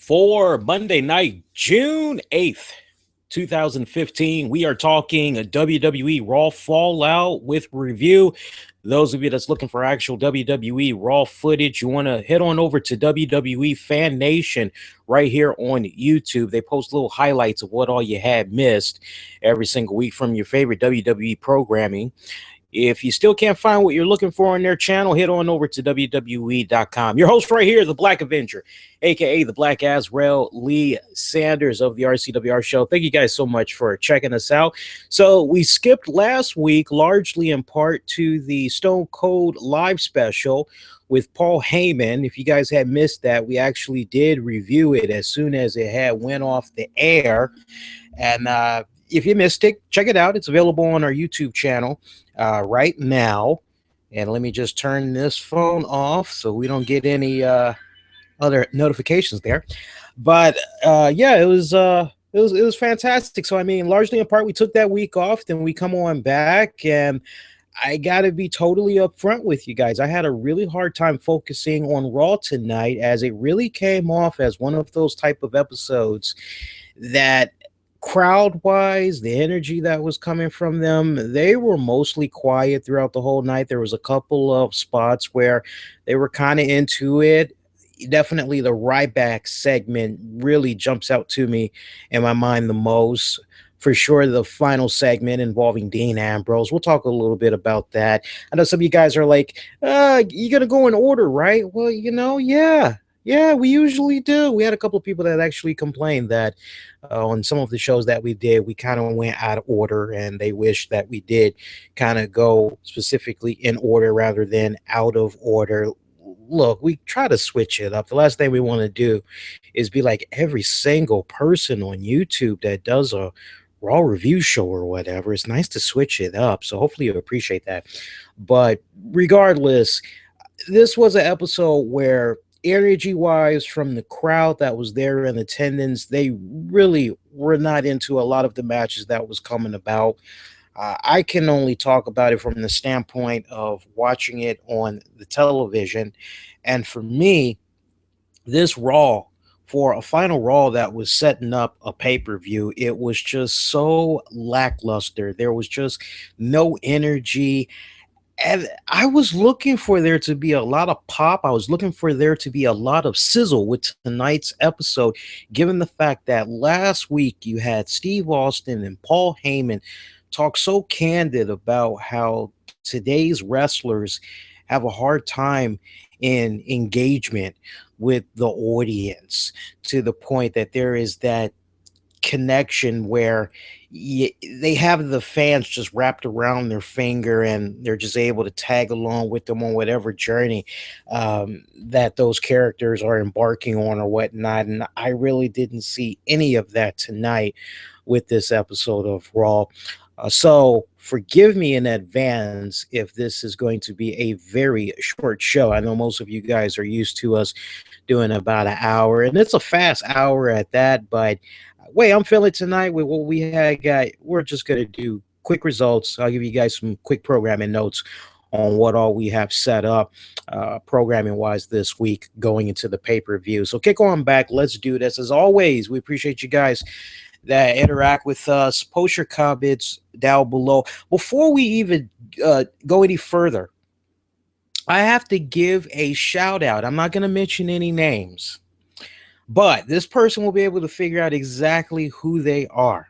For Monday night, June 8th, 2015, we are talking a WWE Raw Fallout with review. Those of you that's looking for actual WWE Raw footage, you want to head on over to WWE Fan Nation right here on YouTube. They post little highlights of what all you had missed every single week from your favorite WWE programming. If you still can't find what you're looking for on their channel, head on over to WWE.com. Your host right here, the Black Avenger, a.k.a. the Black Azrael Lee Sanders of the RCWR Show. Thank you guys so much for checking us out. So we skipped last week, largely in part to the Stone Cold live special with Paul Heyman. If you guys had missed that, we actually did review it as soon as it had went off the air. And if you missed it, check it out. It's available on our YouTube channel right now. And let me just turn this phone off so we don't get any other notifications there. But yeah, it was fantastic. So I mean, largely in part, we took that week off, then we come on back, and I gotta be totally upfront with you guys. I had a really hard time focusing on Raw tonight, as it really came off as one of those type of episodes that crowd-wise, the energy that was coming from them, they were mostly quiet throughout the whole night. There was a couple of spots where they were kind of into it. Definitely the Ryback segment really jumps out to me in my mind the most. For sure, the final segment involving Dean Ambrose. We'll talk a little bit about that. I know some of you guys are like, you're going to go in order, right? Well, yeah, we usually do. We had a couple of people that actually complained that on some of the shows that we did, we kind of went out of order, and they wish that we did kind of go specifically in order rather than out of order. Look, we try to switch it up. The last thing we want to do is be like every single person on YouTube that does a Raw review show or whatever. It's nice to switch it up. So hopefully you appreciate that. But regardless, this was an episode where energy-wise, from the crowd that was there in attendance, they really were not into a lot of the matches that was coming about. I can only talk about it from the standpoint of watching it on the television. And for me, this Raw, for a final Raw that was setting up a pay-per-view, it was just so lackluster. There was just no energy. And I was looking for there to be a lot of pop. I was looking for there to be a lot of sizzle with tonight's episode, given the fact that last week you had Steve Austin and Paul Heyman talk so candid about how today's wrestlers have a hard time in engagement with the audience, to the point that there is that connection where they have the fans just wrapped around their finger, and they're just able to tag along with them on whatever journey that those characters are embarking on or whatnot. And I really didn't see any of that tonight with this episode of Raw. So forgive me in advance if this is going to be a very short show. I know most of you guys are used to us doing about an hour, and it's a fast hour at that. But way I'm feeling tonight with what we had, guy, we're just going to do quick results. I'll give you guys some quick programming notes on what all we have set up programming-wise this week going into the pay-per-view. So kick on back. Let's do this. As always, we appreciate you guys that interact with us. Post your comments down below. Before we even go any further, I have to give a shout out. I'm not going to mention any names, but this person will be able to figure out exactly who they are.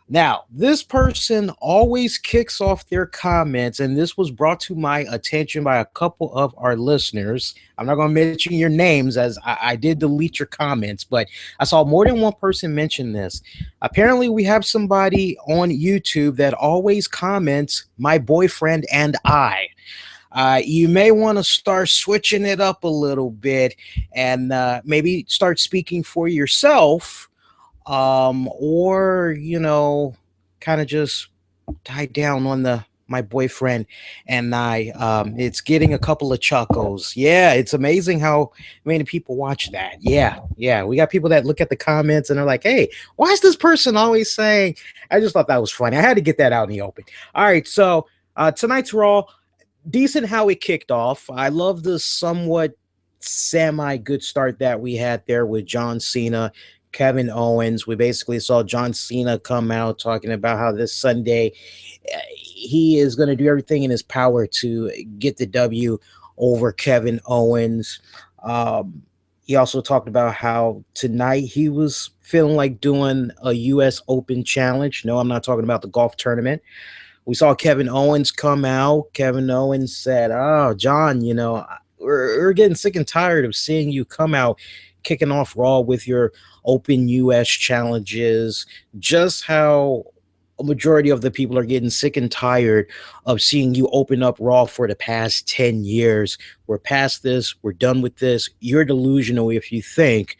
Now, this person always kicks off their comments, and this was brought to my attention by a couple of our listeners. I'm not going to mention your names, as I did delete your comments, but I saw more than one person mention this. Apparently, we have somebody on YouTube that always comments, "my boyfriend and I." You may want to start switching it up a little bit and maybe start speaking for yourself, or, kind of just die down on the "my boyfriend and I." It's getting a couple of chuckles. Yeah, it's amazing how many people watch that. Yeah. We got people that look at the comments and they're like, hey, why is this person always saying? I just thought that was funny. I had to get that out in the open. All right, so tonight's Raw, decent how it kicked off. I love the somewhat semi good start that we had there with John Cena, Kevin Owens. We basically saw John Cena come out talking about how this Sunday he is going to do everything in his power to get the W over Kevin Owens. Um, he also talked about how tonight he was feeling like doing a U.S. Open challenge. No, I'm not talking about the golf tournament. We saw Kevin Owens come out. Kevin Owens said, "Oh, John, we're getting sick and tired of seeing you come out kicking off Raw with your Open US challenges. Just how a majority of the people are getting sick and tired of seeing you open up Raw for the past 10 years. We're past this. We're done with this. You're delusional if you think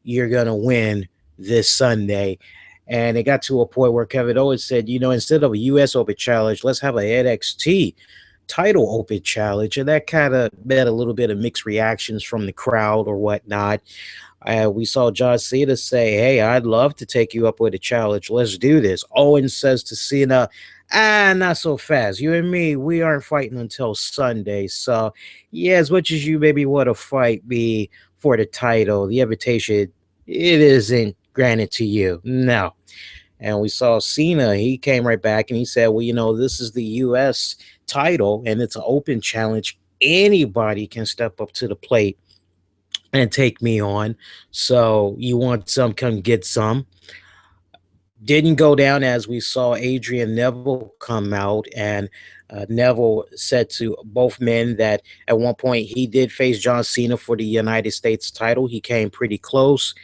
you're going to win this Sunday." And it got to a point where Kevin Owens said, instead of a U.S. Open challenge, let's have a NXT title open challenge. And that kind of met a little bit of mixed reactions from the crowd or whatnot. We saw John Cena say, "Hey, I'd love to take you up with a challenge. Let's do this." Owens says to Cena, not so fast. You and me, we aren't fighting until Sunday. So, yeah, as much as you maybe want to fight me for the title, the invitation, it isn't granted to you. No. And we saw Cena, he came right back and he said, "Well, this is the U.S. title and it's an open challenge. Anybody can step up to the plate and take me on. So you want some, come get some." Didn't go down as we saw Adrian Neville come out, and Neville said to both men that at one point he did face John Cena for the United States title. He came pretty close,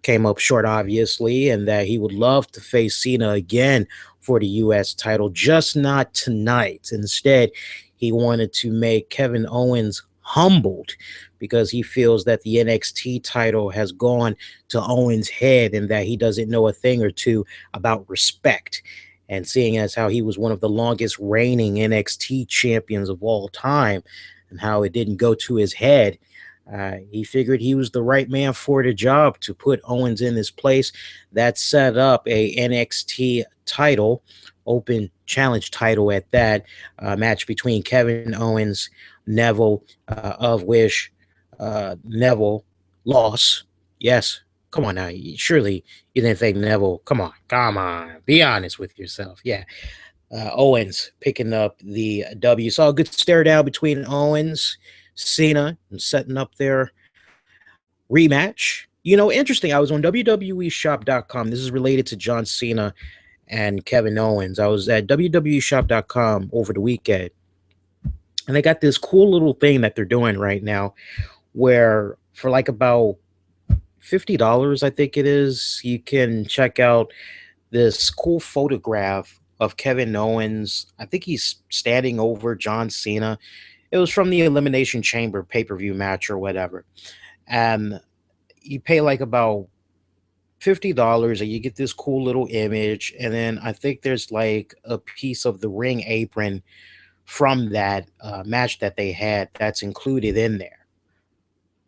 came up short, obviously, and that he would love to face Cena again for the U.S. title, just not tonight. Instead, he wanted to make Kevin Owens humbled because he feels that the NXT title has gone to Owens' head and that he doesn't know a thing or two about respect. And seeing as how he was one of the longest reigning NXT champions of all time and how it didn't go to his head, he figured he was the right man for the job to put Owens in his place. That set up a NXT title, open challenge title at that, match between Kevin Owens, Neville, of which Neville lost. Yes, come on now. Surely you didn't think Neville. Come on. Be honest with yourself. Yeah. Owens picking up the W. Saw a good stare down between Owens, Cena, and setting up their rematch. Interesting. I was on WWEshop.com. This is related to John Cena and Kevin Owens. I was at WWEshop.com over the weekend, and they got this cool little thing that they're doing right now where for like about $50, I think it is, you can check out this cool photograph of Kevin Owens. I think he's standing over John Cena. It was from the Elimination Chamber pay-per-view match or whatever. And you pay like about $50 and you get this cool little image. And then I think there's like a piece of the ring apron from that match that they had that's included in there.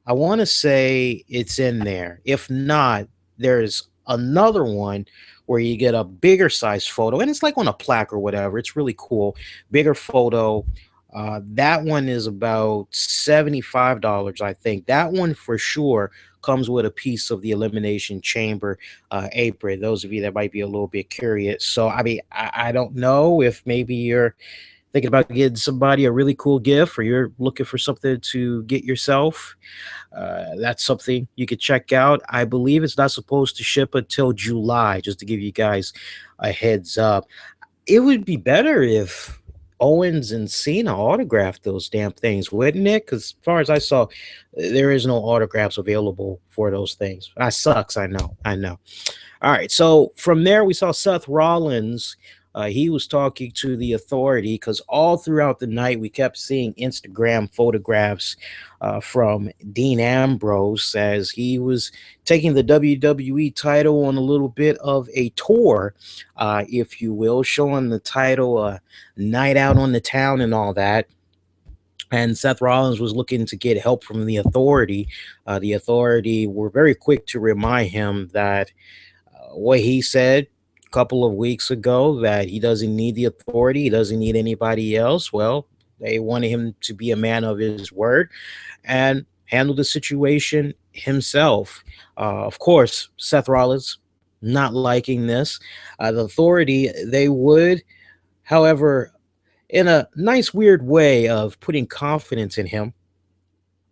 I want to say it's in there. If not, there's another one where you get a bigger size photo, and it's like on a plaque or whatever. It's really cool. Bigger photo. That one is about $75, I think. That one for sure comes with a piece of the Elimination Chamber apron. Those of you that might be a little bit curious. So, I mean, I don't know if maybe you're thinking about getting somebody a really cool gift or you're looking for something to get yourself. That's something you could check out. I believe it's not supposed to ship until July, just to give you guys a heads up. It would be better if Owens and Cena autographed those damn things, wouldn't it? Because as far as I saw, there is no autographs available for those things. That sucks. I know. All right. So from there, we saw Seth Rollins. He was talking to the Authority because all throughout the night we kept seeing Instagram photographs from Dean Ambrose as he was taking the WWE title on a little bit of a tour, if you will, showing the title night out on the town and all that. And Seth Rollins was looking to get help from the Authority. The Authority were very quick to remind him that what he said couple of weeks ago, that he doesn't need the Authority, he doesn't need anybody else. Well, they wanted him to be a man of his word, and handle the situation himself. Of course, Seth Rollins not liking this. The Authority, they would, however, in a nice, weird way of putting confidence in him,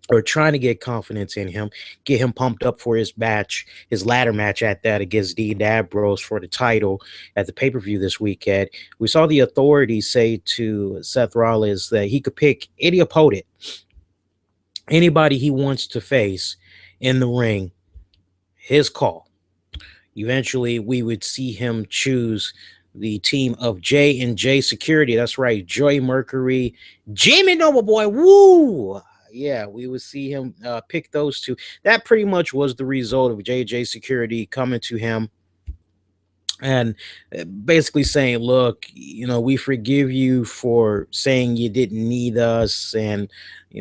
or trying to get confidence in him, get him pumped up for his match, his ladder match at that against Dean Ambrose for the title at the pay-per-view this weekend. We saw the Authority say to Seth Rollins that he could pick any opponent, anybody he wants to face in the ring, his call. Eventually, we would see him choose the team of J&J Security. That's right, Joey Mercury, Jamie Noble Boy. Woo! Yeah, we would see him pick those two. That pretty much was the result of J&J Security coming to him and basically saying, look, we forgive you for saying you didn't need us, and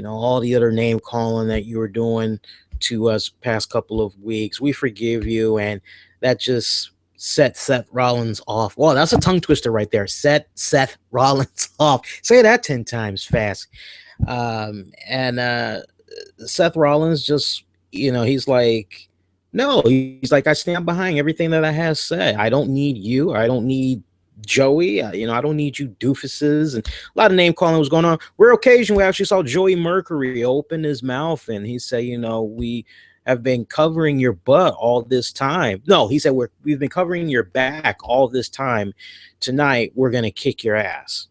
all the other name calling that you were doing to us past couple of weeks. We forgive you. And that just set Seth Rollins off. Well, that's a tongue twister right there. Set Seth Rollins off. Say that 10 times fast. And Seth Rollins just, he's like, no, he's like, I stand behind everything that I have said. I don't need you. I don't need Joey. I don't need you doofuses. And a lot of name calling was going on. Rare occasion, we actually saw Joey Mercury open his mouth and he said, we have been covering your butt all this time. No, he said, we've been covering your back all this time. Tonight, we're going to kick your ass.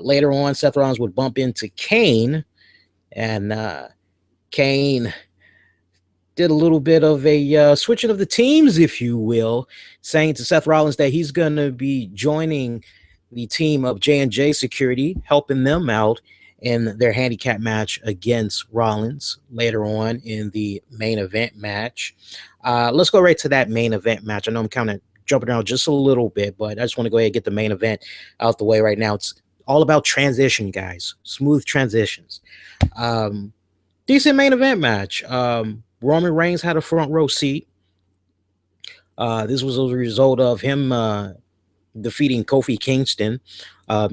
Later on, Seth Rollins would bump into Kane, and Kane did a little bit of a switching of the teams, if you will, saying to Seth Rollins that he's going to be joining the team of J&J Security, helping them out in their handicap match against Rollins later on in the main event match. Let's go right to that main event match. I know I'm kind of jumping around just a little bit, but I just want to go ahead and get the main event out the way right now. It's all about transition, guys. Smooth transitions. Decent main event match. Roman Reigns had a front row seat. This was a result of him defeating Kofi Kingston.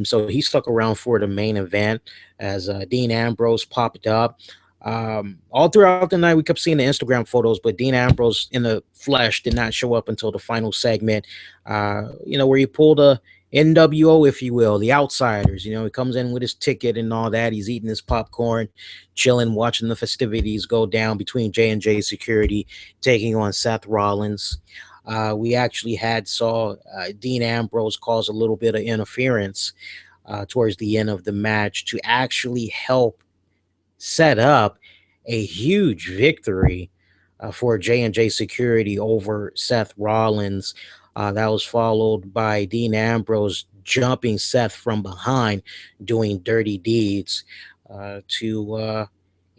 So he stuck around for the main event as Dean Ambrose popped up. All throughout the night, we kept seeing the Instagram photos, but Dean Ambrose in the flesh did not show up until the final segment, where he pulled a NWO, if you will, the Outsiders. He comes in with his ticket and all that. He's eating his popcorn, chilling, watching the festivities go down between J&J Security taking on Seth Rollins. We actually saw Dean Ambrose cause a little bit of interference towards the end of the match to actually help set up a huge victory for J&J Security over Seth Rollins. That was followed by Dean Ambrose jumping Seth from behind, doing dirty deeds to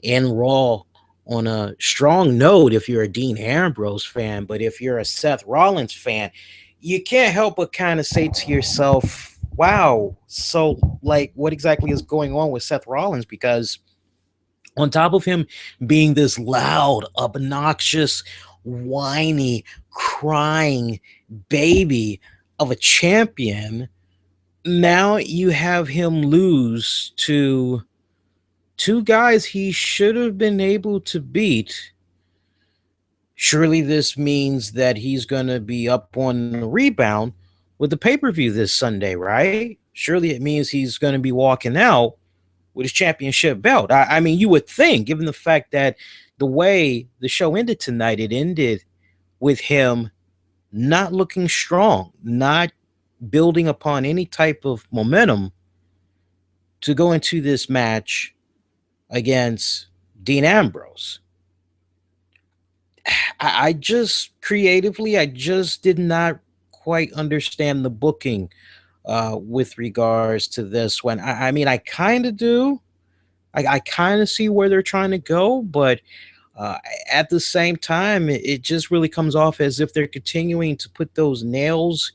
end Raw on a strong note if you're a Dean Ambrose fan. But if you're a Seth Rollins fan, you can't help but kind of say to yourself, wow, so like what exactly is going on with Seth Rollins? Because on top of him being this loud, obnoxious, whiny, crying baby of a champion, now you have him lose to two guys he should have been able to beat. Surely this means that he's going to be up on the rebound with the pay-per-view this Sunday, right? Surely it means he's going to be walking out with his championship belt. I mean, you would think, given the fact that the way the show ended tonight, it ended with him not looking strong, not building upon any type of momentum to go into this match against Dean Ambrose. I just did not quite understand the booking with regards to this one. I mean, I kind of do. I kind of see where they're trying to go, but at the same time, it just really comes off as if they're continuing to put those nails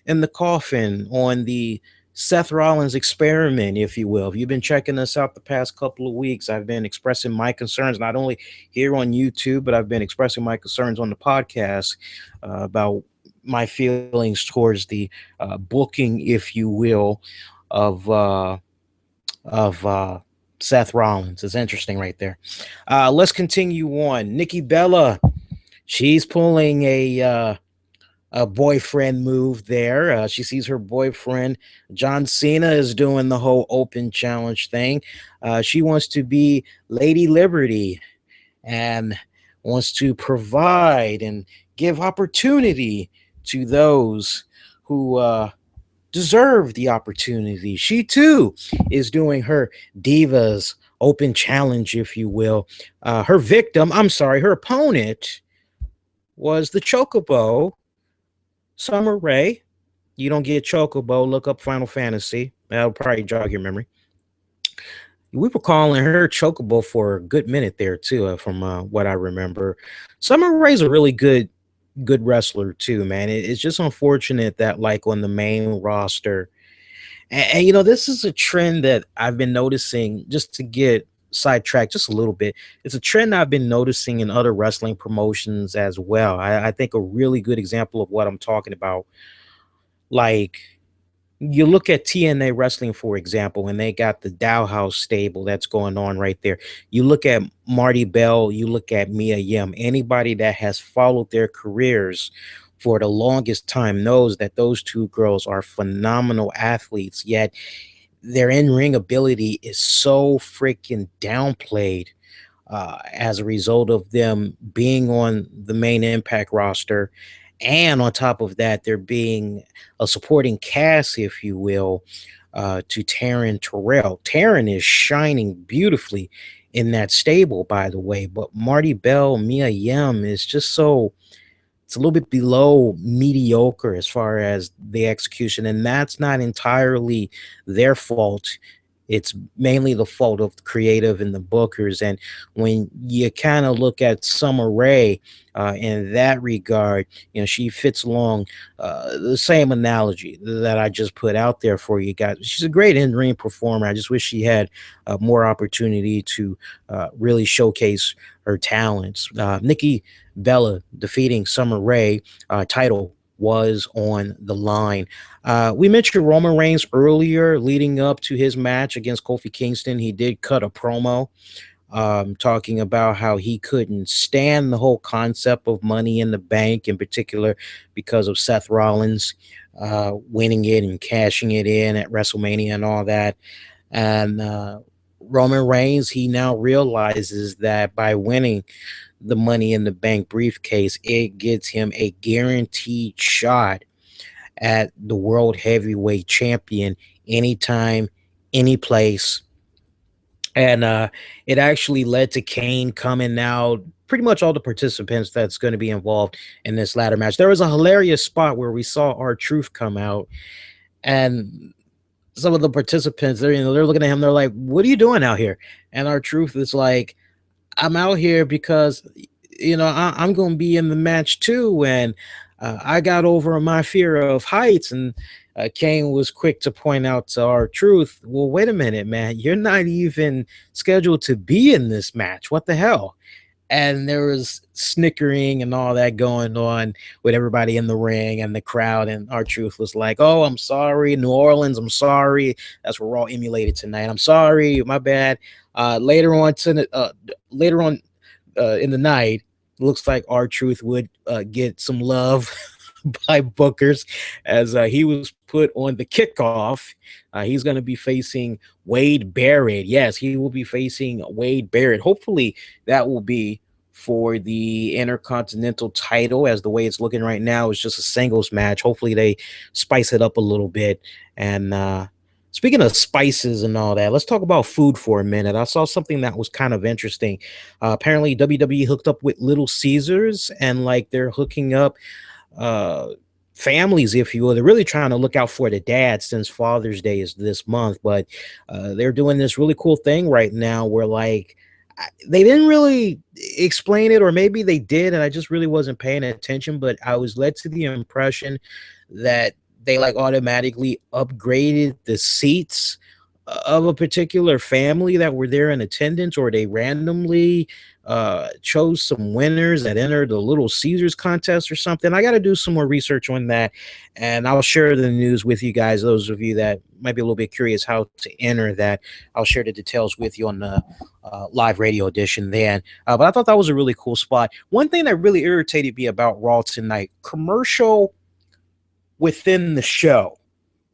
in the coffin on the Seth Rollins experiment, if you will. If you've been checking us out the past couple of weeks, I've been expressing my concerns, not only here on YouTube, but I've been expressing my concerns on the podcast about my feelings towards the booking, if you will, of Seth Rollins. It's interesting right there. Let's continue on. Nikki Bella, she's pulling a boyfriend move there. She sees her boyfriend John Cena is doing the whole open challenge thing. She wants to be Lady Liberty and wants to provide and give opportunity to those who deserve the opportunity. She too is doing her Divas open challenge, if you will. Her opponent was the Chocobo, Summer Rae. You don't get Chocobo, look up Final Fantasy. That'll probably jog your memory. We were calling her Chocobo for a good minute there too, from what I remember. Summer Rae's a really good wrestler too, man. It's just unfortunate that like on the main roster, and you know, this is a trend that I've been noticing, just to get sidetracked just a little bit. It's a trend I've been noticing in other wrestling promotions as well. I think a really good example of what I'm talking about, like, you look at TNA Wrestling, for example, and they got the Dow House stable that's going on right there. You look at Marty Bell, you look at Mia Yim. Anybody that has followed their careers for the longest time knows that those two girls are phenomenal athletes, yet their in-ring ability is so freaking downplayed as a result of them being on the main Impact roster. And on top of that, there being a supporting cast, if you will, to Taryn Terrell. Taryn is shining beautifully in that stable, by the way. But Marty Bell, Mia Yim is just so, it's a little bit below mediocre as far as the execution. And that's not entirely their fault. It's mainly the fault of the creative and the bookers. And when you kind of look at Summer Rae in that regard, you know, she fits along the same analogy that I just put out there for you guys. She's a great in-ring performer. I just wish she had more opportunity to really showcase her talents. Nikki Bella defeating Summer Rae, title was on the line. We mentioned Roman Reigns earlier, leading up to his match against Kofi Kingston. He did cut a promo talking about how he couldn't stand the whole concept of Money in the Bank, in particular because of Seth Rollins winning it and cashing it in at WrestleMania and all that. And Roman Reigns, he now realizes that by winning the Money in the Bank briefcase, it gets him a guaranteed shot at the World Heavyweight Champion anytime, any place. And it actually led to Kane coming out, pretty much all the participants that's going to be involved in this ladder match. There was a hilarious spot where we saw R-Truth come out, and some of the participants, they're looking at him, they're like, "What are you doing out here?" And R-Truth is like, "I'm out here because, you know, I'm going to be in the match too, and I got over my fear of heights." And Kane was quick to point out to R-Truth, "Well, wait a minute, man. You're not even scheduled to be in this match. What the hell?" And there was snickering and all that going on with everybody in the ring and the crowd. And R-Truth was like, "Oh, I'm sorry, New Orleans. I'm sorry. That's what we're all emulated tonight. I'm sorry. My bad." Later on in the night, looks like R-Truth would get some love by bookers as he was put on the kickoff. He's going to be facing Wade Barrett. Yes, he will be facing Wade Barrett. Hopefully that will be for the Intercontinental title, as the way it's looking right now is just a singles match. Hopefully they spice it up a little bit. And speaking of spices and all that, let's talk about food for a minute. I saw something that was kind of interesting. Apparently WWE hooked up with Little Caesars, and like they're hooking up families, if you will. They're really trying to look out for the dads since Father's Day is this month, but they're doing this really cool thing right now where, like, they didn't really explain it, or maybe they did and I just really wasn't paying attention, but I was led to the impression that they like automatically upgraded the seats of a particular family that were there in attendance, or they randomly chose some winners that entered the Little Caesars contest or something. I got to do some more research on that, and I'll share the news with you guys. Those of you that might be a little bit curious how to enter that, I'll share the details with you on the live radio edition then. But I thought that was a really cool spot. One thing that really irritated me about Raw tonight, commercial within the show.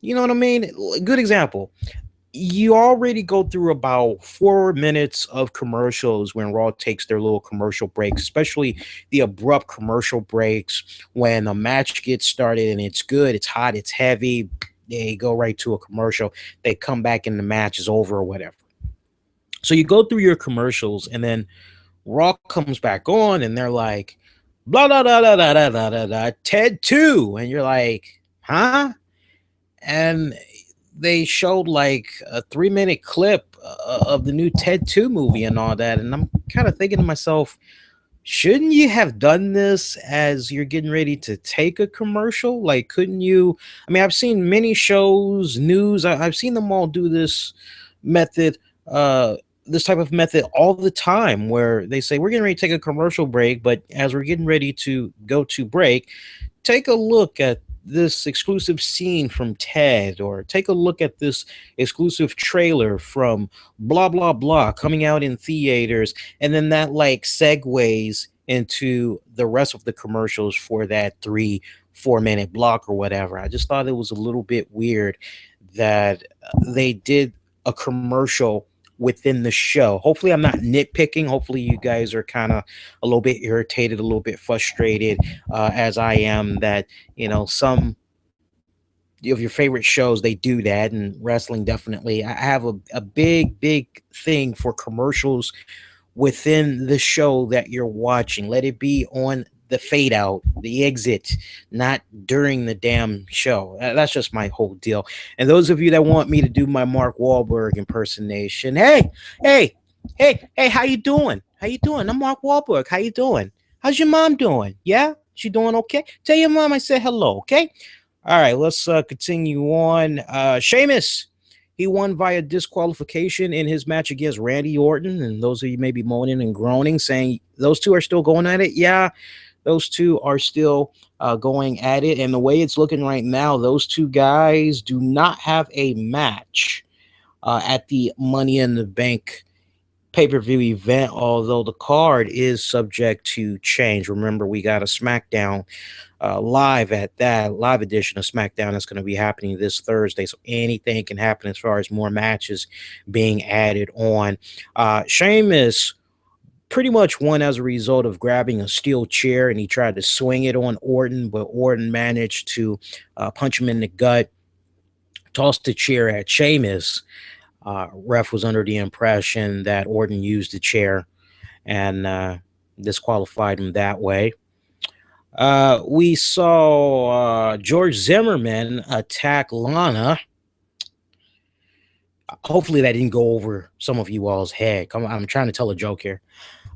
You know what I mean? Good example. You already go through about 4 minutes of commercials when Raw takes their little commercial breaks, especially the abrupt commercial breaks when a match gets started and it's good, it's hot, it's heavy. They go right to a commercial. They come back and the match is over or whatever. So you go through your commercials and then Raw comes back on and they're like, blah, blah, blah, blah, blah, blah, blah, blah, Ted 2. And you're like, huh? And they showed like a 3-minute clip of the new Ted 2 movie and all that. And I'm kind of thinking to myself, shouldn't you have done this as you're getting ready to take a commercial? Like, couldn't you? I mean, I've seen many shows, news. I've seen them all do this method, this type of method all the time where they say, we're getting ready to take a commercial break. But as we're getting ready to go to break, take a look at this exclusive scene from Ted, or take a look at this exclusive trailer from blah, blah, blah coming out in theaters. And then that like segues into the rest of the commercials for that 3-4 minute block or whatever. I just thought it was a little bit weird that they did a commercial within the show. Hopefully I'm not nitpicking. Hopefully you guys are kind of a little bit irritated, a little bit frustrated, as I am, that, you know, some of your favorite shows, they do that, and wrestling definitely. I have a big thing for commercials within the show that you're watching. Let it be on the fade out, the exit, not during the damn show. That's just my whole deal. And those of you that want me to do my Mark Wahlberg impersonation, hey, how you doing? How you doing? I'm Mark Wahlberg. How you doing? How's your mom doing? Yeah, she doing okay? Tell your mom I said hello, okay? All right, let's continue on. Sheamus, he won via disqualification in his match against Randy Orton. And those of you may be moaning and groaning, saying those two are still going at it. Yeah, those two are still going at it. And the way it's looking right now, those two guys do not have a match at the Money in the Bank pay-per-view event, although the card is subject to change. Remember, we got a SmackDown live at that live edition of SmackDown that's going to be happening this Thursday. So anything can happen as far as more matches being added on. Sheamus pretty much won as a result of grabbing a steel chair, and he tried to swing it on Orton, but Orton managed to punch him in the gut, tossed the chair at Sheamus. Ref was under the impression that Orton used the chair and disqualified him that way. We saw George Zimmerman attack Lana. Hopefully that didn't go over some of you all's head. Come on, I'm trying to tell a joke here.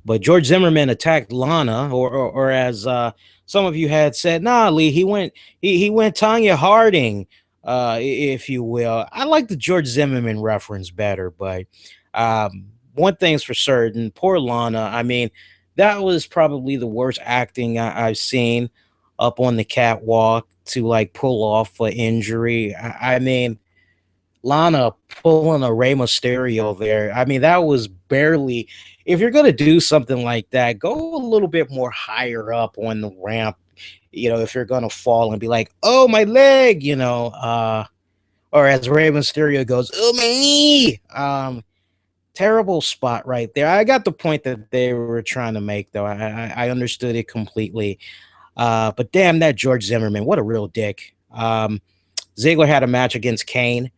But George Zimmerman attacked Lana, or as some of you had said, nah, Lee, he went Tanya Harding, if you will. I like the George Zimmerman reference better, but one thing's for certain, poor Lana. I mean, that was probably the worst acting I've seen up on the catwalk to like pull off an injury. I mean, Lana pulling a Rey Mysterio there. I mean, that was barely. If you're going to do something like that, go a little bit more higher up on the ramp. You know, if you're going to fall and be like, oh, my leg, you know, or as Rey Mysterio goes, oh, my knee. Terrible spot right there. I got the point that they were trying to make, though. I understood it completely. But damn, that George Zimmerman, what a real dick. Ziggler had a match against Kane.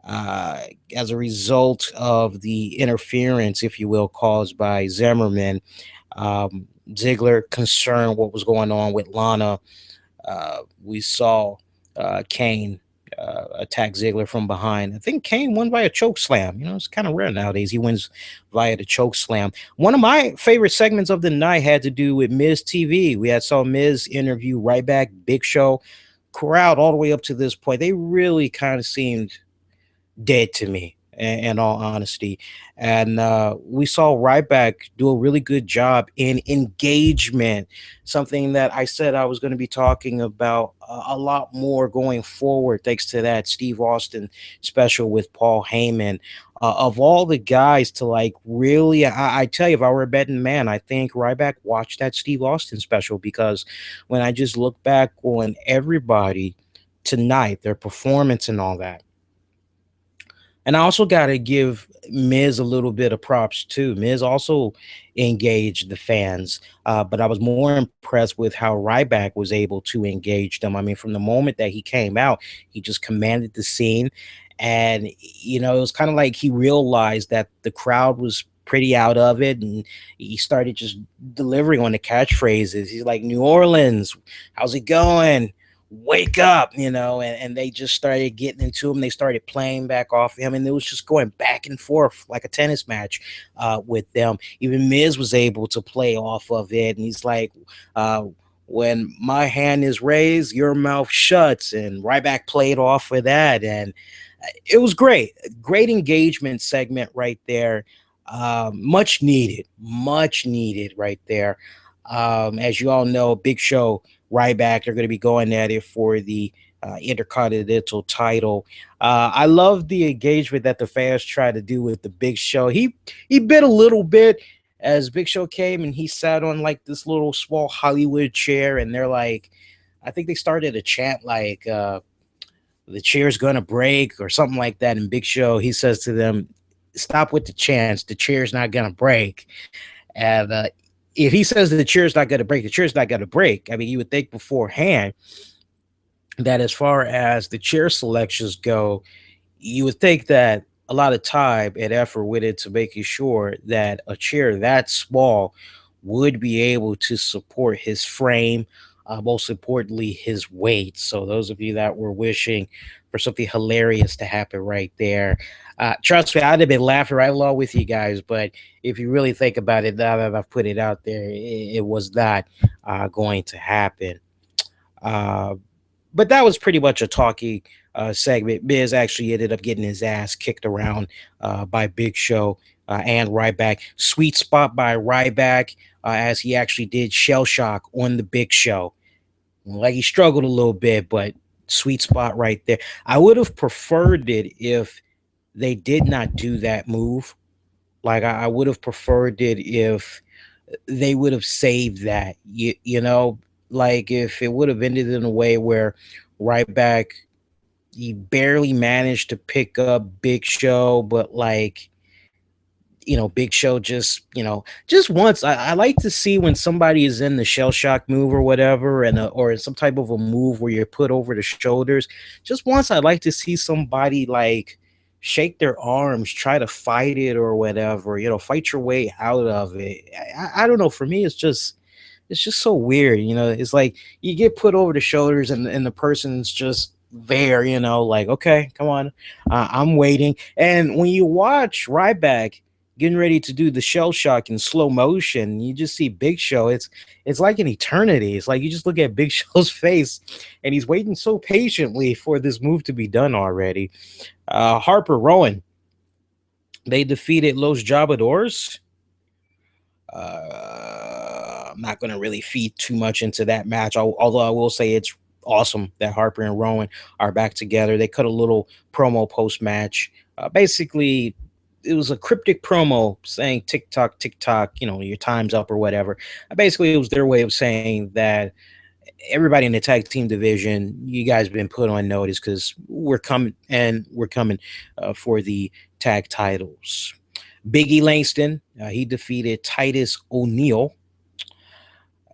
As a result of the interference, if you will, caused by Zimmerman, Ziggler concerned what was going on with Lana. We saw Kane attack Ziggler from behind. I think Kane won by a choke slam. You know, it's kind of rare nowadays. He wins via the choke slam. One of my favorite segments of the night had to do with Miz TV. We had saw Miz interview Ryback, Big Show. Crowd all the way up to this point, they really kind of seemed dead to me. in all honesty. And we saw Ryback do a really good job in engagement, something that I said I was going to be talking about a lot more going forward, thanks to that Steve Austin special with Paul Heyman. Of all the guys to like really, I tell you, if I were a betting man, I think Ryback watched that Steve Austin special, because when I just look back on everybody tonight, their performance and all that. And I also got to give Miz a little bit of props too. Miz also engaged the fans, but I was more impressed with how Ryback was able to engage them. I mean, from the moment that he came out, he just commanded the scene. And, it was kind of like he realized that the crowd was pretty out of it, and he started just delivering on the catchphrases. He's like, New Orleans, how's it going? Wake up, and they just started getting into him. They started playing back off him, and it was just going back and forth like a tennis match with them. Even Miz was able to play off of it, and he's like, when my hand is raised, your mouth shuts, and Ryback played off of that, and it was great engagement segment right there. Much needed right there. As you all know, Big Show, Ryback, they're going to be going at it for the Intercontinental title. I love the engagement that the fans try to do with the Big Show. He bit a little bit as Big Show came, and he sat on like this little small Hollywood chair, and they're like, I think they started a chant like the chair's going to break or something like that. And Big Show, he says to them, stop with the chants. The chair's not going to break. And if he says that the chair's not going to break, the chair's not going to break. I mean, you would think beforehand that as far as the chair selections go, you would think that a lot of time and effort went into making sure that a chair that small would be able to support his frame, most importantly, his weight. So those of you that were wishing for something hilarious to happen right there, trust me, I'd have been laughing right along with you guys. But if you really think about it, now that I've put it out there, it was not going to happen. But that was pretty much a talking segment. Miz actually ended up getting his ass kicked around by Big Show and Ryback. Sweet spot by Ryback, as he actually did shell shock on the Big Show. Like, he struggled a little bit, but sweet spot right there. I would have preferred it if they did not do that move. Like, I would have preferred it if they would have saved that. Like if it would have ended in a way where Ryback, he barely managed to pick up Big Show, but like, Big Show just once. I like to see when somebody is in the shell shock move or whatever, and or some type of a move where you're put over the shoulders. Just once, I'd like to see somebody like shake their arms, try to fight it or whatever. Fight your way out of it. I don't know. For me, it's just so weird. It's like you get put over the shoulders, and the person's just there. Like, okay, come on, I'm waiting. And when you watch Ryback getting ready to do the shell shock in slow motion, you just see Big Show. It's like an eternity. It's like you just look at Big Show's face, and he's waiting so patiently for this move to be done already. Harper Rowan, they defeated Los Jabadores. I'm not going to really feed too much into that match, although I will say it's awesome that Harper and Rowan are back together. They cut a little promo post-match. Basically, it was a cryptic promo saying tick-tock, tick-tock, your time's up or whatever. Basically, it was their way of saying that everybody in the tag team division, you guys have been put on notice because we're coming for the tag titles. Biggie Langston, he defeated Titus O'Neil.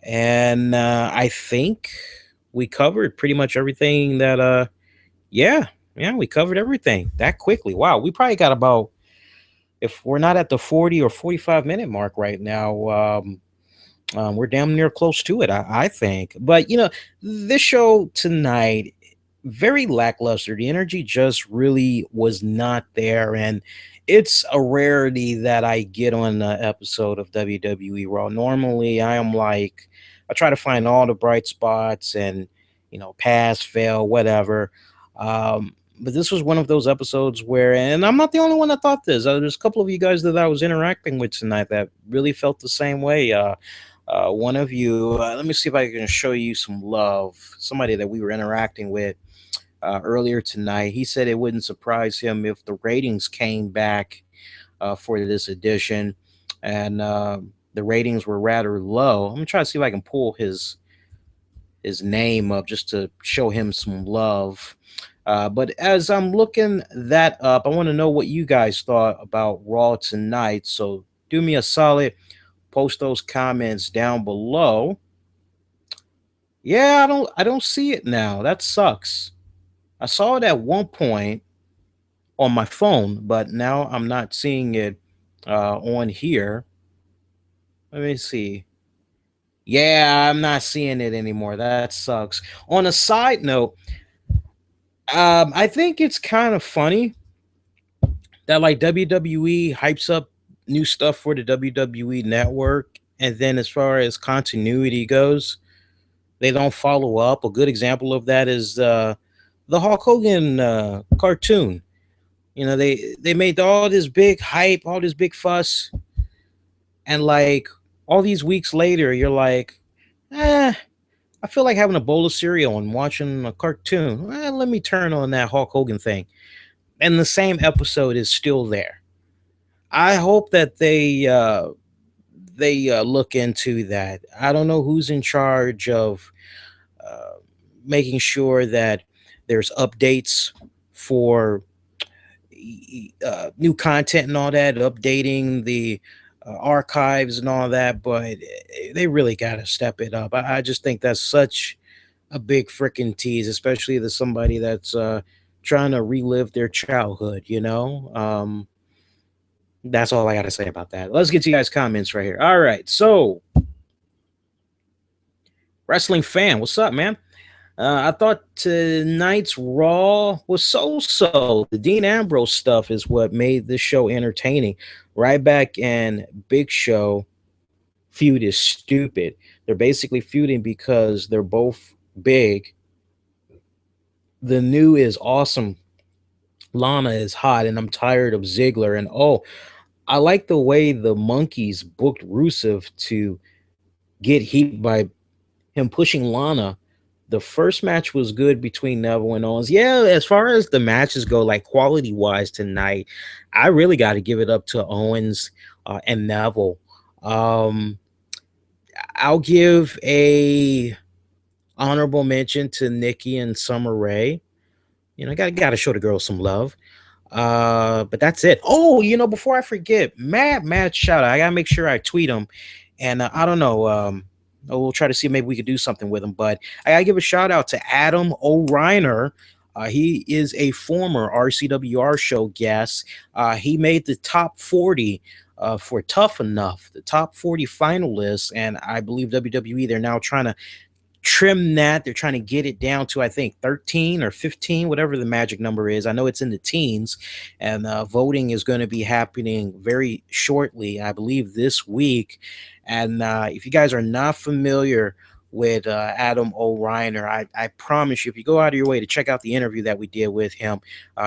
And I think we covered pretty much everything that, we covered everything that quickly. Wow, we probably got about, if we're not at the 40 or 45 minute mark right now, we're damn near close to it, I think. But, this show tonight, very lackluster. The energy just really was not there. And it's a rarity that I get on an episode of WWE Raw. Normally, I try to find all the bright spots and, pass, fail, whatever. But this was one of those episodes where, and I'm not the only one that thought this. There's a couple of you guys that I was interacting with tonight that really felt the same way. One of you, let me see if I can show you some love. Somebody that we were interacting with earlier tonight, he said it wouldn't surprise him if the ratings came back for this edition, and the ratings were rather low. I'm gonna try to see if I can pull his name up just to show him some love. But as I'm looking that up, I want to know what you guys thought about Raw tonight. So do me a solid, post those comments down below. Yeah, I don't see it now. That sucks. I saw it at one point on my phone, but now I'm not seeing it on here. Let me see. Yeah, I'm not seeing it anymore. That sucks. On a side note, I think it's kind of funny that like WWE hypes up new stuff for the WWE network, and then as far as continuity goes, they don't follow up. A good example of that is the Hulk Hogan cartoon. You know, they made all this big hype, all this big fuss, and like all these weeks later, you're like, I feel like having a bowl of cereal and watching a cartoon. Let me turn on that Hulk Hogan thing, and the same episode is still there. I hope that they look into that. I don't know who's in charge of uh, making sure that there's updates for new content and all that, updating the archives and all that, but they really got to step it up. I just think that's such a big freaking tease, especially to somebody that's trying to relive their childhood, you know? That's all I got to say about that. Let's get to you guys' comments right here. All right. So, wrestling fan, what's up, man? I thought tonight's Raw was so. The Dean Ambrose stuff is what made this show entertaining. Ryback and Big Show feud is stupid. They're basically feuding because they're both big. The new is awesome. Lana is hot, and I'm tired of Ziggler. And oh, I like the way the monkeys booked Rusev to get heat by him pushing Lana. The first match was good between Neville and Owens. Yeah, as far as the matches go, like quality wise tonight, I really got to give it up to Owens and Neville. Um, I'll give a honorable mention to Nikki and Summer Rae. You know, got to show the girls some love. But that's it. Oh, you know, before I forget, mad shout out. I gotta make sure I tweet him, and I don't know. We'll try to see if maybe we could do something with him. But I gotta give a shout out to Adam O'Reiner. He is a former RCWR show guest. He made the top 40 for Tough Enough, the top 40 finalists, and I believe WWE, they're now trying to trim that. They're trying to get it down to, I think, 13 or 15, whatever the magic number is. I know it's in the teens, and voting is going to be happening very shortly, I believe this week. And if you guys are not familiar with Adam O'Reiner, I promise you, if you go out of your way to check out the interview that we did with him,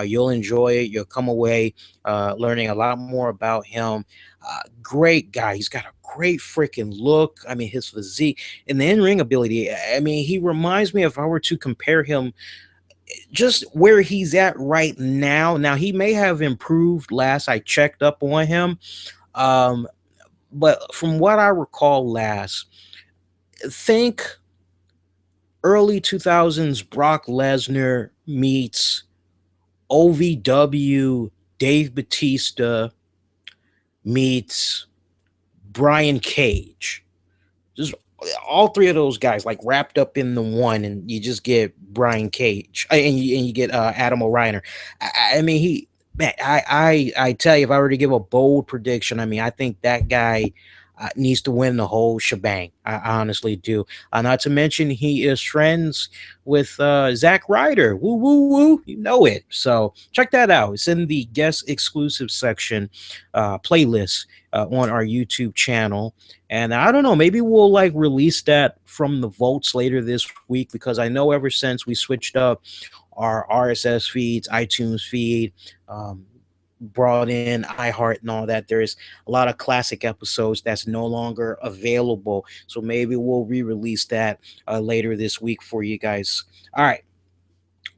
you'll enjoy it. You'll come away learning a lot more about him. Great guy. He's got a great freaking look. I mean, his physique and the in-ring ability. I mean, he reminds me, if I were to compare him just where he's at right now. Now, he may have improved last I checked up on him. But from what I recall last, think early 2000s Brock Lesnar meets OVW Dave Batista meets Brian Cage. Just all three of those guys like wrapped up in the one, and you just get Brian Cage, and you get Adam O'Reiner. I mean, I tell you, if I were to give a bold prediction, I mean, I think that guy needs to win the whole shebang. I honestly do. Not to mention, he is friends with Zack Ryder. Woo, woo, woo. You know it. So check that out. It's in the guest exclusive section playlist on our YouTube channel. And I don't know, maybe we'll release that from the votes later this week, because I know ever since we switched up our RSS feeds, iTunes feed, brought in iHeart and all that. There's a lot of classic episodes that's no longer available. So maybe we'll re-release that later this week for you guys. All right.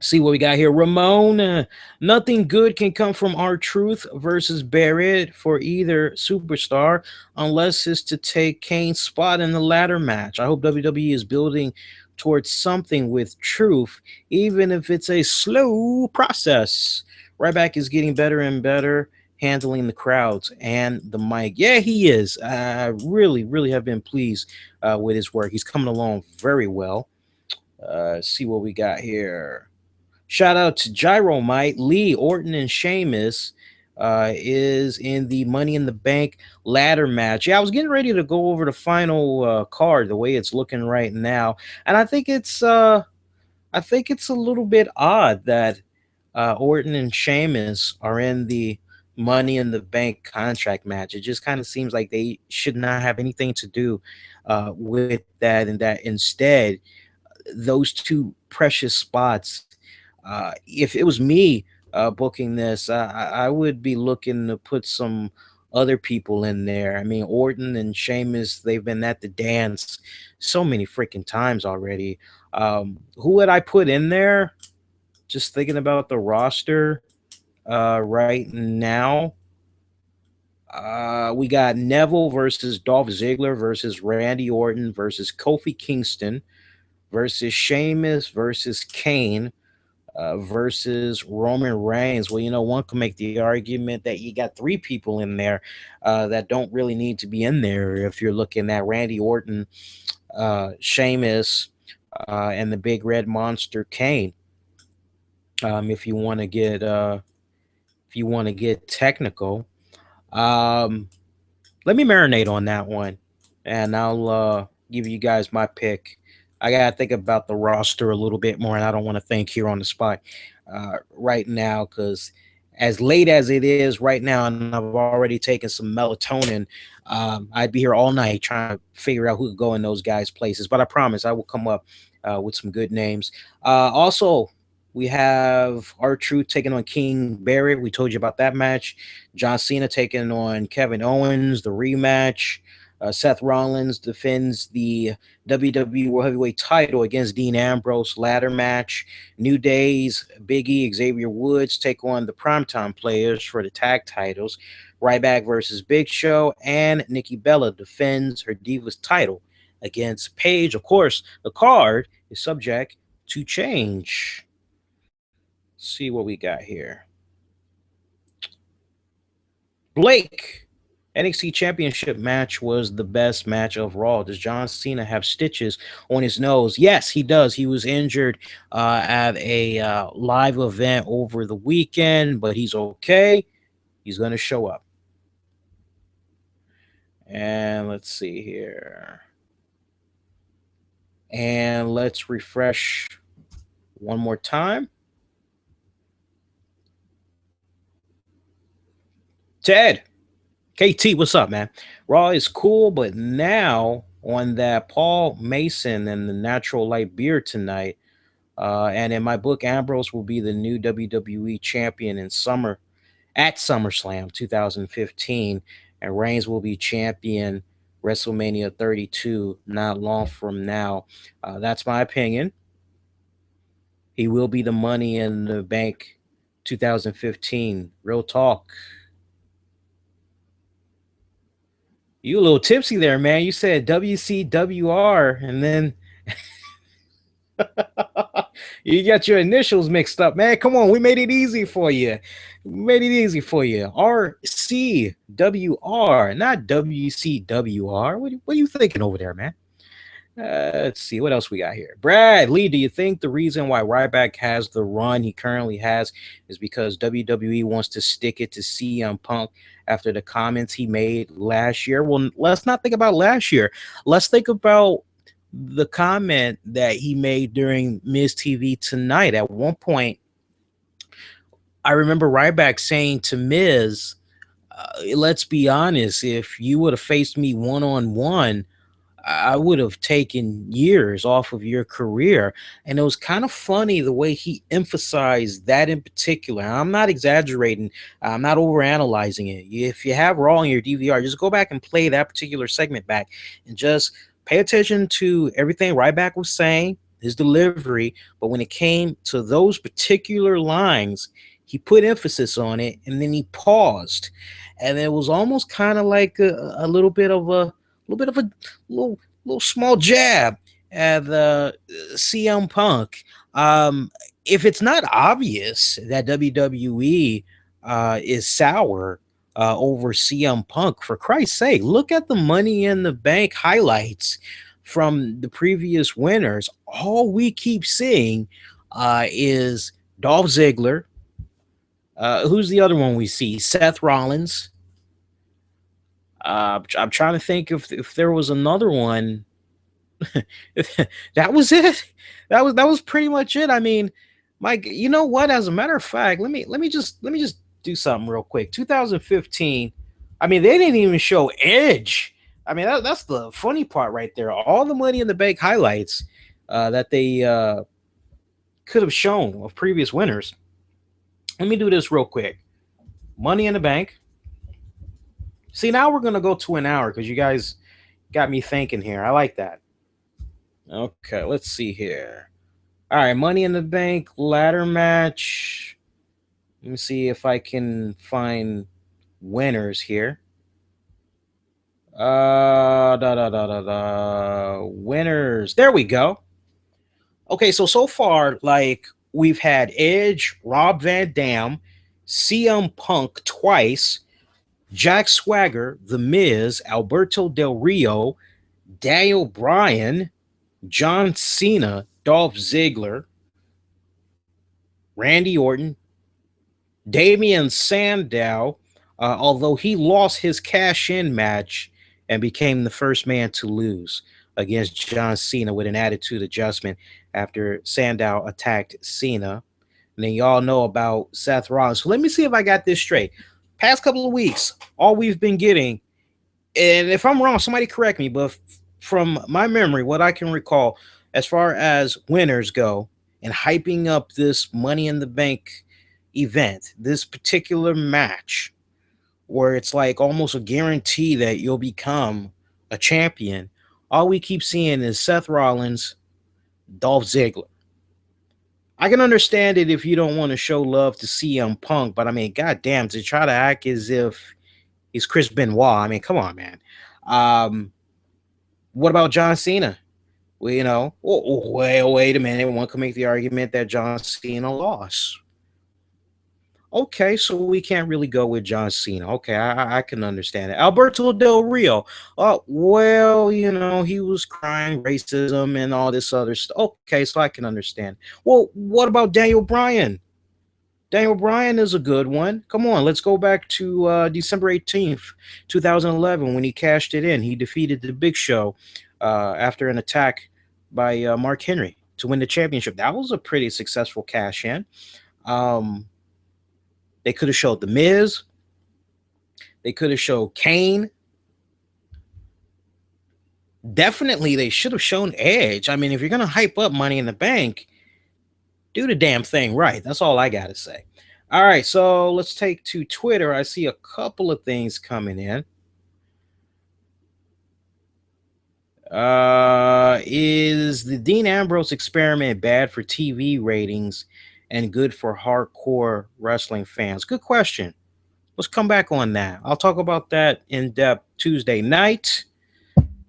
See what we got here. Ramon, nothing good can come from R-Truth versus Barrett for either superstar unless it's to take Kane's spot in the ladder match. I hope WWE is building towards something with Truth, even if it's a slow process. Ryback is getting better and better handling the crowds and the mic. Yeah, he is. I really, really have been pleased with his work. He's coming along very well. See what we got here. Shout out to Gyromite. Lee, Orton, and Sheamus is in the Money in the Bank ladder match. Yeah, I was getting ready to go over the final card, the way it's looking right now, and I think it's a little bit odd that Orton and Sheamus are in the Money in the Bank contract match. It just kind of seems like they should not have anything to do with that, and that instead those two precious spots. If it was me booking this, I would be looking to put some other people in there. I mean, Orton and Sheamus, they've been at the dance so many freaking times already. Who would I put in there? Just thinking about the roster right now. We got Neville versus Dolph Ziggler versus Randy Orton versus Kofi Kingston versus Sheamus versus Kane versus Roman Reigns. Well, one can make the argument that you got three people in there that don't really need to be in there if you're looking at Randy Orton, Sheamus, and the Big Red Monster Kane. If you want to get technical, let me marinate on that one, and I'll give you guys my pick. I gotta think about the roster a little bit more, and I don't want to think here on the spot right now, because as late as it is right now, and I've already taken some melatonin, I'd be here all night trying to figure out who could go in those guys' places. But I promise I will come up with some good names. Also, we have R-Truth taking on King Barrett. We told you about that match. John Cena taking on Kevin Owens, the rematch. Seth Rollins defends the WWE World Heavyweight title against Dean Ambrose ladder match. New Day's Big E, Xavier Woods take on the Primetime Players for the tag titles. Ryback versus Big Show, and Nikki Bella defends her Divas title against Paige. Of course, the card is subject to change. Let's see what we got here. Blake. NXT Championship match was the best match of Raw. Does John Cena have stitches on his nose? Yes, he does. He was injured at a live event over the weekend, but he's okay. He's going to show up. And let's see here. And let's refresh one more time. Ted. KT, what's up, man? Raw is cool, but now on that Paul Mason and the Natural Light beer tonight. And in my book, Ambrose will be the new WWE champion at SummerSlam 2015. And Reigns will be champion WrestleMania 32 not long from now. That's my opinion. He will be the Money in the Bank 2015. Real talk. You a little tipsy there, man. You said WCWR, and then you got your initials mixed up, man. Come on, we made it easy for you. RCWR, not WCWR. What are you thinking over there, man? Let's see what else we got here. Brad Lee, do you think the reason why Ryback has the run he currently has is because WWE wants to stick it to CM Punk after the comments he made last year? Well, let's not think about last year. Let's think about the comment that he made during Miz TV tonight. At one point, I remember Ryback saying to Miz, let's be honest, if you would have faced me one-on-one, I would have taken years off of your career. And it was kind of funny the way he emphasized that in particular. I'm not exaggerating. I'm not overanalyzing it. If you have Raw on your DVR, just go back and play that particular segment back and just pay attention to everything Ryback was saying, his delivery. But when it came to those particular lines, he put emphasis on it, and then he paused. And it was almost kind of like a little bit of a little small jab at CM Punk. If it's not obvious that WWE is sour over CM Punk, for Christ's sake, look at the Money in the Bank highlights from the previous winners. All we keep seeing is Dolph Ziggler. Who's the other one we see? Seth Rollins. I'm trying to think if there was another one. That was it. That was pretty much it. I mean, Mike, you know what? As a matter of fact, let me just do something real quick. 2015. I mean, they didn't even show Edge. I mean, that's the funny part right there. All the Money in the Bank highlights that they could have shown of previous winners. Let me do this real quick. Money in the Bank. See, now we're going to go to an hour because you guys got me thinking here. I like that. Okay, let's see here. All right, Money in the Bank ladder match. Let me see if I can find winners here. Winners. There we go. Okay, so far, like, we've had Edge, Rob Van Dam, CM Punk twice, Jack Swagger, The Miz, Alberto Del Rio, Daniel Bryan, John Cena, Dolph Ziggler, Randy Orton, Damian Sandow, although he lost his cash-in match and became the first man to lose against John Cena with an attitude adjustment after Sandow attacked Cena. And then y'all know about Seth Rollins. So let me see if I got this straight. Past couple of weeks, all we've been getting, and if I'm wrong, somebody correct me, but from my memory, what I can recall as far as winners go and hyping up this Money in the Bank event, this particular match, where it's like almost a guarantee that you'll become a champion, all we keep seeing is Seth Rollins, Dolph Ziggler. I can understand it if you don't want to show love to CM Punk, but I mean, goddamn, to try to act as if he's Chris Benoit. I mean, come on, man. What about John Cena? Well, you know, wait a minute. One can make the argument that John Cena lost. Okay, so we can't really go with John Cena. Okay, I can understand it. Alberto Del Rio. Well, you know, he was crying racism and all this other stuff. Okay, so I can understand. Well, what about Daniel Bryan? Daniel Bryan is a good one. Come on, let's go back to December 18th, 2011, when he cashed it in. He defeated the Big Show after an attack by Mark Henry to win the championship. That was a pretty successful cash in. They could have showed The Miz. They could have showed Kane. Definitely, they should have shown Edge. I mean, if you're going to hype up Money in the Bank, do the damn thing right. That's all I got to say. All right, so let's take to Twitter. I see a couple of things coming in. Is the Dean Ambrose experiment bad for TV ratings and good for hardcore wrestling fans? Good question. Let's come back on that. I'll talk about that in depth Tuesday night.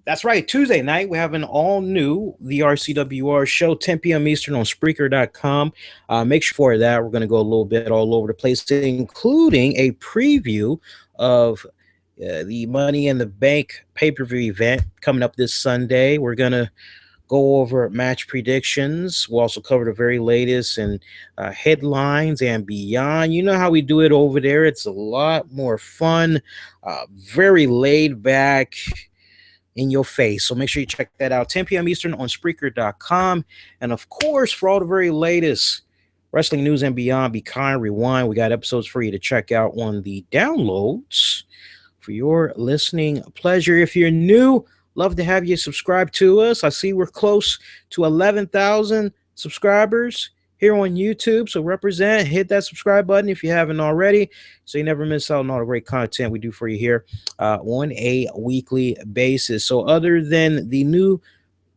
That's right, Tuesday night, we have an all-new The RCWR Show, 10 p.m. Eastern on Spreaker.com. Make sure for that, we're going to go a little bit all over the place, including a preview of the Money in the Bank pay-per-view event coming up this Sunday. We're going to go over match predictions. We'll also cover the very latest and headlines and beyond. You know how we do it over there. It's a lot more fun, very laid back, in your face. So make sure you check that out. 10 p.m. Eastern on Spreaker.com. And of course, for all the very latest wrestling news and beyond, Be Kind, Rewind. We got episodes for you to check out on the downloads for your listening pleasure. If you're new, Love to have you subscribe to us. I see we're close to 11,000 subscribers here on YouTube. So represent, hit that subscribe button if you haven't already, so you never miss out on all the great content we do for you here on a weekly basis. So other than the new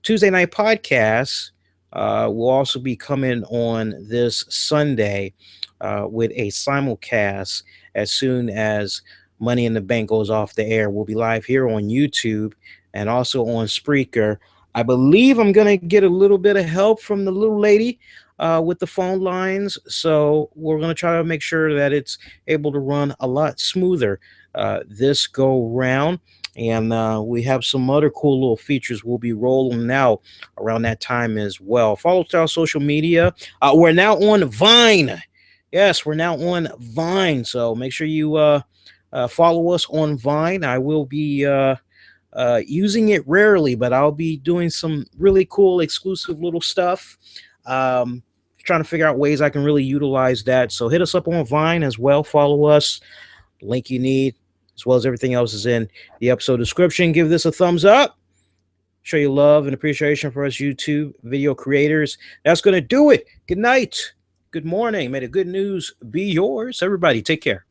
Tuesday night podcast, will also be coming on this Sunday with a simulcast as soon as Money in the Bank goes off the air. We'll be live here on YouTube and also on Spreaker. I believe I'm going to get a little bit of help from the little lady with the phone lines. So we're going to try to make sure that it's able to run a lot smoother this go round. And we have some other cool little features we'll be rolling out around that time as well. Follow us on our social media. We're now on Vine. Yes, we're now on Vine. So make sure you follow us on Vine. I will be using it rarely, but I'll be doing some really cool exclusive little stuff. Trying to figure out ways I can really utilize that. So hit us up on Vine as well. Follow us. The link you need, as well as everything else, is in the episode description. Give this a thumbs up. Show your love and appreciation for us YouTube video creators. That's going to do it. Good night. Good morning. May the good news be yours. Everybody, take care.